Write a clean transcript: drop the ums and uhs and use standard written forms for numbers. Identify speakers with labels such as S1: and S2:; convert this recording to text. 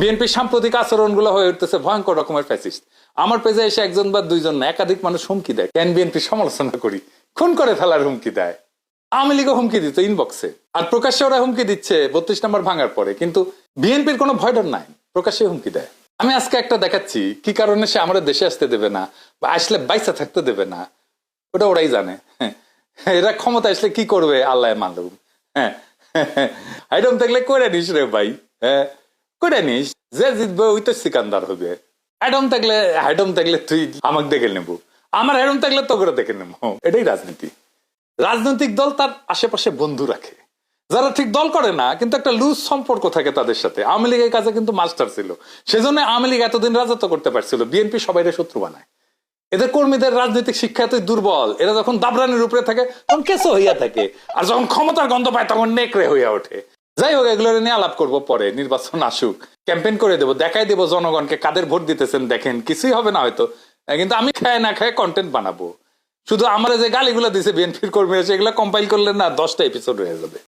S1: বিএনপির সাম্প্রতিক আচরণগুলো হয়ে উঠতেছে ভয়ঙ্কর রকমের ফ্যাসিস্ট। আমার পেজে এসে একজন বা দুইজন না, একাধিক মানুষ হুমকি দেয়, কেন বিএনপি সমালোচনা করি, খুন করে ফেলার হুমকি দেয়। আওয়ামী লীগও হুমকি দিত ইনবক্সে, আর প্রকাশ্যে ওরা হুমকি দিচ্ছে 32 নম্বর ভাঙার পরে, কিন্তু বিএনপির কোনো ভয় ডর নাই, প্রকাশ্যে হুমকি দেয়। আমি আজকে একটা দেখাচ্ছি কি কারণে সে আমাদের দেশে আসতে দেবে না, বা আসলে বাইসা থাকতে দেবে না, ওটা ওরাই জানে। এরা ক্ষমতা আসলে কি করবে আল্লাহ মালুম। হ্যাঁ, আইডম থাকলে করে নিস রে ভাই, হ্যাঁ করে নিস, যে জিতবে ওই তো সিকান্দার হবে। হাইডম থাকলে তুই আমাকে দেখে নেবো, আমার হেডম থাকলে তো করে দেখে নেবো। এটাই রাজনীতি। রাজনৈতিক দল তার আশেপাশে বন্ধু রাখে, যারা ঠিক দল করে না কিন্তু একটা লুজ সম্পর্ক থাকে তাদের সাথে। আওয়ামী লীগের কাছে কিন্তু মাস্টার ছিল, সেজন্য আওয়ামী লীগ এতদিন রাজত্ব করতে পারছিল। বিএনপি সবাই শত্রু বানায়। এদের কর্মীদের রাজনৈতিক শিক্ষা এতই দুর্বল, এরা যখন দাবরানির উপরে থাকে তখন কেসো হইয়া থাকে, আর যখন ক্ষমতার গন্ধ পায় তখন নেকড়ে হইয়া ওঠে। যাই হোক, এগুলো নিয়ে আলাপ করবো পরে, নির্বাচন আসুক, ক্যাম্পেইন করে দেবো, দেখাই দেবো জনগণকে কাদের ভোট দিতেছেন, দেখেন কিছুই হবে না হয়তো, কিন্তু আমি খায় না খায় কন্টেন্ট বানাবো। শুধু আমরা যে গালিগুলো দিছে বিএনপির কর্মীরা, সেগুলো কম্পাইল করলে না 10টা এপিসোড হয়ে যাবে।